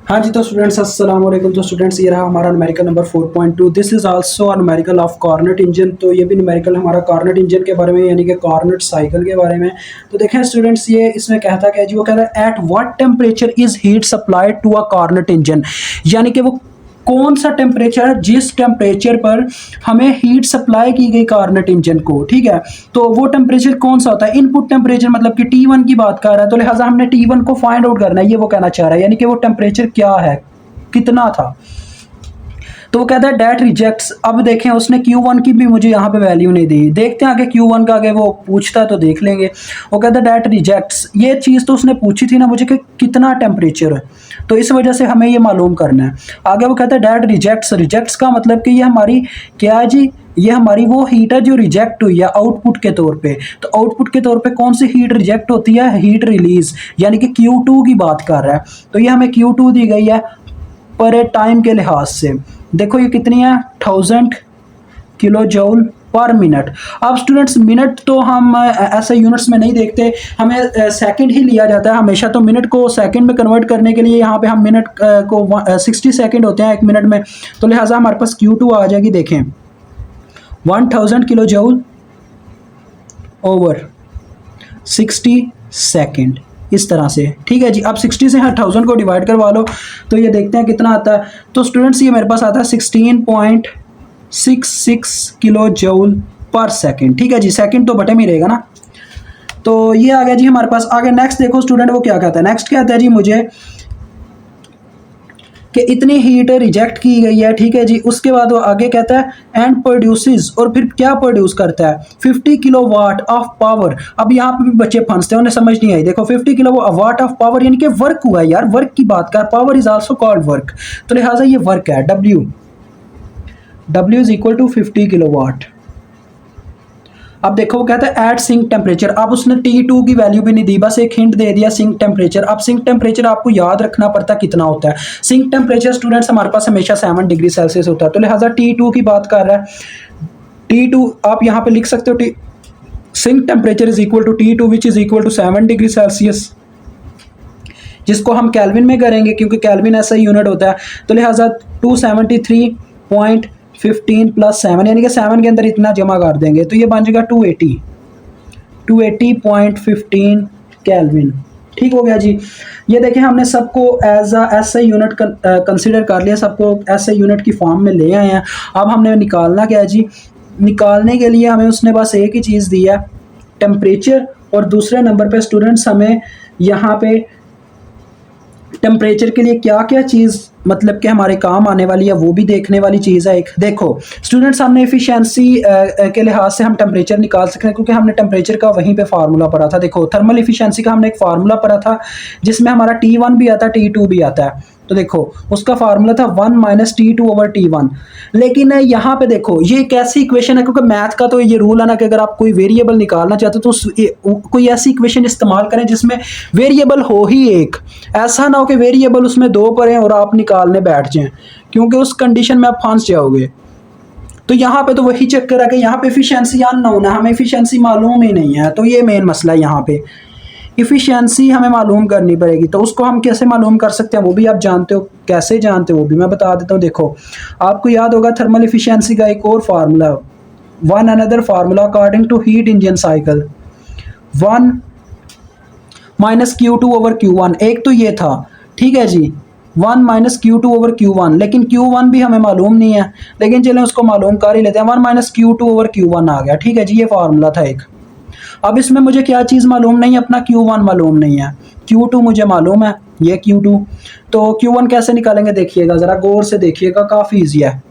हाँ जी, तो स्टूडेंट्स अस्सलाम वालेकुम। तो स्टूडेंट्स ये रहा हमारा numerical number 4.2। This is also a numerical of Carnot engine. तो ये भी न्यूमेरिकल हमारा कार्नट इंजन के बारे में यानी कि कार्नट साइकिल के बारे में। तो देखें स्टूडेंट्स, ये इसमें कहता क्या है जी, वो कहता है at what temperature is heat supplied to a Carnot engine, यानी कि वो कौन सा टेम्परेचर है जिस टेम्परेचर पर हमें हीट सप्लाई की गई कार्नट इंजन को। ठीक है, तो वो टेम्परेचर कौन सा होता है? इनपुट टेम्परेचर मतलब कि T1 की बात कर रहा है, तो लिहाजा हमने T1 को फाइंड आउट करना है, ये वो कहना चाह रहा है, यानी कि वो टेम्परेचर क्या है, कितना था। तो वो कहता है डेट रिजेक्ट्स। अब देखें उसने Q1 की भी मुझे यहाँ पे वैल्यू नहीं दी। देखते हैं आगे Q1 का आगे वो पूछता है तो देख लेंगे। वो कहता है डेट रिजेक्ट्स, ये चीज़ तो उसने पूछी थी ना मुझे कि कितना टेम्परेचर है, तो इस वजह से हमें ये मालूम करना है। आगे वो कहता है डेट रिजेक्ट्स। रिजेक्ट्स का मतलब कि ये हमारी क्या है जी, ये हमारी वो हीट है जो रिजेक्ट हुई है आउटपुट के तौर पे। तो आउटपुट के तौर पे कौन सी हीट रिजेक्ट होती है? हीट रिलीज, यानी कि Q2 की बात कर रहा है। तो ये हमें Q2 दी गई है पर टाइम के लिहाज से। देखो ये कितनी है, 1000 किलो जूल पर मिनट। अब स्टूडेंट्स मिनट तो हम ऐसे यूनिट्स में नहीं देखते, हमें सेकंड ही लिया जाता है हमेशा। तो मिनट को सेकंड में कन्वर्ट करने के लिए यहाँ पे हम मिनट को 60 सेकंड होते हैं एक मिनट में, तो लिहाजा हमारे पास Q2 आ जाएगी। देखें 1000 किलो जूल ओवर 60 सेकंड, इस तरह से। ठीक है जी, अब 60 से 1000 को डिवाइड करवा लो तो ये देखते हैं कितना आता है। तो स्टूडेंट्स ये मेरे पास आता है 16.66 किलो जूल पर सेकंड। ठीक है जी, सेकंड तो बटे में ही रहेगा ना। तो ये आ गया जी हमारे पास। आगे नेक्स्ट देखो स्टूडेंट वो क्या कहता है। नेक्स्ट कहता है जी मुझे कि इतनी हीट रिजेक्ट की गई है। ठीक है जी, उसके बाद वो आगे कहता है एंड प्रोड्यूसेस, और फिर क्या प्रोड्यूस करता है? 50 किलो वाट ऑफ पावर। अब यहाँ पे भी बच्चे फंसते हैं, उन्हें समझ नहीं आई। देखो 50 किलो वाट ऑफ पावर यानी कि वर्क हुआ है यार, वर्क की बात कर। Power is also called work, तो लिहाजा ये वर्क है। W is equal to 50 kilowatt. अब देखो वो कहता है एट सिंक टेम्परेचर। अब उसने T2 की वैल्यू भी नहीं दी, बस एक हिंट दे दिया सिंक टेम्परेचर। अब सिंक टेम्परेचर आपको याद रखना पड़ता है कितना होता है। सिंक टेम्परेचर स्टूडेंट्स हमारे पास हमेशा 7 डिग्री सेल्सियस होता है, तो लिहाजा T2 की बात कर रहा है। T2 आप यहाँ पे लिख सकते हो, sink temperature is equal to T2 which is equal to 7 degree Celsius, जिसको हम कैल्विन में करेंगे क्योंकि कैल्विन ऐसा ही यूनिट होता है। तो लिहाजा 273.15 प्लस 7, यानी कि 7 के अंदर इतना जमा कर देंगे तो ये बन जाएगा 280.15 कैल्विन। ठीक हो गया जी। ये देखें हमने सबको एज अ ऐसे यूनिट कंसिडर कर लिया, सबको ऐसे यूनिट की फॉर्म में ले आए हैं। अब हमने निकालना क्या है जी, निकालने के लिए हमें उसने बस एक ही चीज़ दी है, टेम्परेचर। और दूसरे नंबर पे स्टूडेंट्स हमें यहाँ पे टेम्परेचर के लिए क्या क्या चीज़ मतलब कि हमारे काम आने वाली है वो भी देखने वाली चीज़ है एक। देखो स्टूडेंट्स हमने एफिशिएंसी के लिहाज से हम टेम्परेचर निकाल सकते हैं क्योंकि हमने टेम्परेचर का वहीं पे फार्मूला पढ़ा था। देखो थर्मल एफिशिएंसी का हमने एक फार्मूला पढ़ा था जिसमें हमारा T1 भी आता है, T2 भी आता है। तो देखो उसका फार्मूला था 1 माइनस T2 ओवर T1। लेकिन यहाँ पे देखो ये एक ऐसी इक्वेशन है, क्योंकि मैथ का तो ये रूल है ना कि अगर आप कोई वेरिएबल निकालना चाहते हो तो कोई ऐसी इक्वेशन इस्तेमाल करें जिसमें वेरिएबल हो ही एक। ऐसा ना हो कि वेरिएबल उसमें दो पड़े और आप निकालने बैठ जाएं, क्योंकि उस कंडीशन में आप फंस जाओगे। तो यहाँ पे तो वही चक्कर है कि यहाँ पे एफिशिएंसी अननोन है, हमें एफिशिएंसी मालूम ही नहीं है। तो ये मेन मसला है, यहाँ पे इफ़िशियंसी हमें मालूम करनी पड़ेगी। तो उसको हम कैसे मालूम कर सकते हैं वो भी आप जानते हो, कैसे जानते हो वो भी मैं बता देता हूँ। देखो आपको याद होगा थर्मल इफिशियंसी का एक और formula, one another formula according to heat engine cycle, 1 minus Q2 over Q1। एक तो ये था, ठीक है जी, 1 माइनस Q2 ओवर Q1। लेकिन Q1 भी हमें मालूम नहीं है, लेकिन चलें उसको मालूम कर ही लेते हैं। 1 माइनस Q2 ओवर Q1 आ गया। ठीक है जी, ये फार्मूला था एक। अब इसमें मुझे क्या चीज़ मालूम नहीं है, अपना Q1 मालूम नहीं है, Q2 मुझे मालूम है, ये Q2। तो Q1 कैसे निकालेंगे देखिएगा, ज़रा गौर से देखिएगा, काफ़ी ईजी है।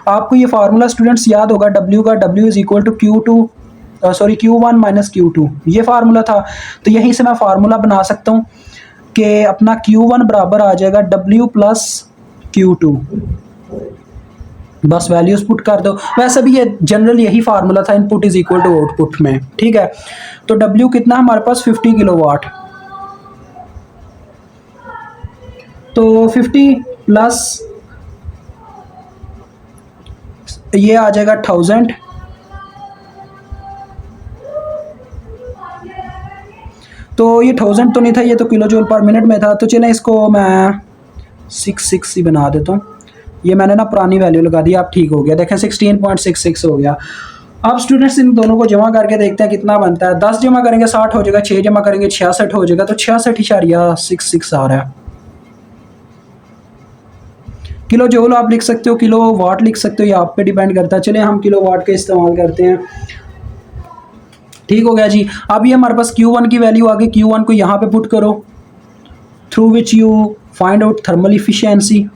आपको ये फार्मूला स्टूडेंट्स याद होगा, W का W is equal to Q1 minus Q2, ये फार्मूला था। तो यहीं से मैं फार्मूला बना सकता हूँ कि अपना Q1 बराबर आ जाएगा W प्लस Q2। बस वैल्यूज पुट कर दो। वैसे भी ये जनरल यही फार्मूला था, input is equal to output में। ठीक है, तो W कितना हमारे पास 50 किलो वाट, तो 50 प्लस ये आ जाएगा 1000, तो ये 1000 तो नहीं था, ये तो किलो जूल पर मिनट में था। तो चलें इसको मैं 66 ही बना देता हूँ, ये मैंने ना पुरानी वैल्यू लगा दी, आप ठीक हो गया, देखें 16.66 हो गया। अब स्टूडेंट्स इन दोनों को जमा करके देखते हैं कितना बनता है। 10 जमा करेंगे 60 हो जाएगा, 6 जमा करेंगे 66 हो जाएगा, तो 66.66 आ रहा है। किलो जूल आप लिख सकते हो, किलो वाट लिख सकते हो, ये आप पे डिपेंड करता है। चलिए हम किलो वाट का इस्तेमाल करते हैं। ठीक हो गया जी। अब ये हमारे पास Q1 की वैल्यू आ गई, Q1 को यहाँ पे पुट करो, through which you find out thermal efficiency.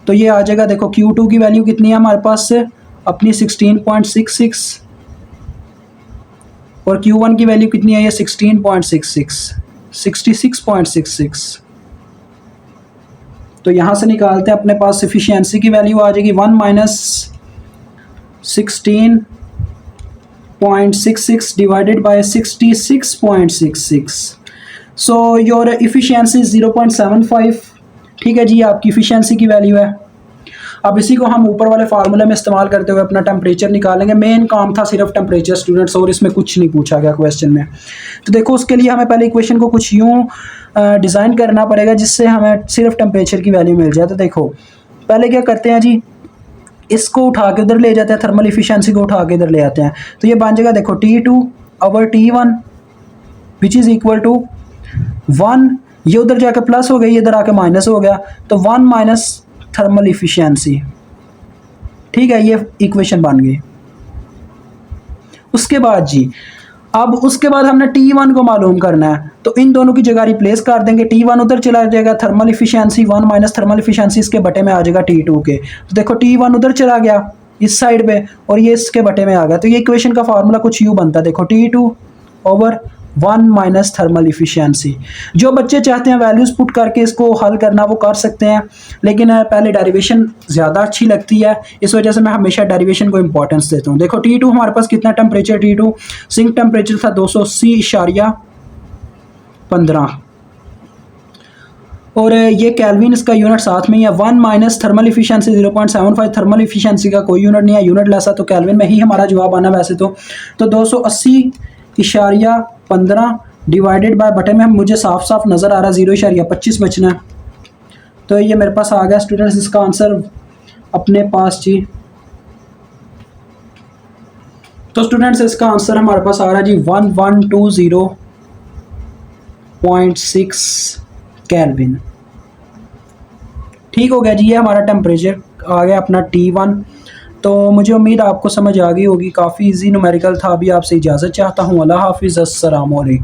तो ये आ जाएगा, देखो Q2 की वैल्यू कितनी है हमारे पास से अपनी 16.66 और Q1 की वैल्यू कितनी है, ये 16.66, 66.66। तो यहाँ से निकालते हैं, अपने पास एफिशिएंसी की वैल्यू आ जाएगी 1 minus 16.66 divided by 66.66। So your efficiency 0.75। ठीक है जी, आपकी एफिशिएंसी की वैल्यू है। अब इसी को हम ऊपर वाले फार्मूले में इस्तेमाल करते हुए अपना टेम्परेचर निकालेंगे। मेन काम था सिर्फ टेम्परेचर स्टूडेंट्स, और इसमें कुछ नहीं पूछा गया क्वेश्चन में। तो देखो उसके लिए हमें पहले इक्वेशन को कुछ यूँ डिज़ाइन करना पड़ेगा जिससे हमें सिर्फ टेम्परेचर की वैल्यू मिल जाए। तो देखो पहले क्या करते हैं जी, इसको उठा के उधर ले जाते हैं, थर्मल इफिशियंसी को उठा के इधर ले आते हैं। तो ये बन जाएगा, देखो T2 over T1 which is equal to 1, ये उधर जाके प्लस हो गई, इधर आके माइनस हो गया, तो 1 माइनस थर्मल इफिशियंसी। ठीक है, ये इक्वेशन बन गई। उसके बाद जी, अब उसके बाद हमने T1 को मालूम करना है, तो इन दोनों की जगह रिप्लेस कर देंगे। T1 उधर चला जाएगा, thermal efficiency 1 minus thermal efficiency इसके बटे में आ जाएगा T2 के। तो देखो T1 उधर चला गया इस साइड पे और ये इसके बटे में आ गया। तो ये इक्वेशन का फार्मूला कुछ यूँ बनता है, देखो T2 over 1 minus thermal efficiency. जो बच्चे चाहते हैं वैल्यूज़ पुट करके इसको हल करना वो कर सकते हैं, लेकिन पहले डेरिवेशन ज़्यादा अच्छी लगती है, इस वजह से मैं हमेशा डेरिवेशन को इंपॉर्टेंस देता हूँ। देखो T2 हमारे पास कितना टेम्परेचर, T2 सिंक टेम्परेचर था 280.15 और ये कैल्विन इसका यूनिट साथ में ही है। 1 minus thermal efficiency 0.75, thermal efficiency का कोई यूनिट नहीं है, यूनिट लेसा तो कैल्विन में ही हमारा जवाब आना वैसे तो 280.15 डिवाइडेड बाय बटे में मुझे साफ साफ नज़र आ रहा है 0.25 बचना है। तो ये मेरे पास आ गया स्टूडेंट्स, इसका आंसर अपने पास जी। तो स्टूडेंट्स इसका आंसर हमारे पास आ रहा है जी 1120.6 केल्विन। ठीक हो गया जी, ये हमारा टेम्परेचर आ गया अपना T1। तो मुझे उम्मीद आपको समझ आ गई होगी, काफ़ी इजी न्यूमेरिकल था। अभी आपसे इजाज़त चाहता हूँ, अल्लाह हाफिज़, अस्सलाम वालेकुम।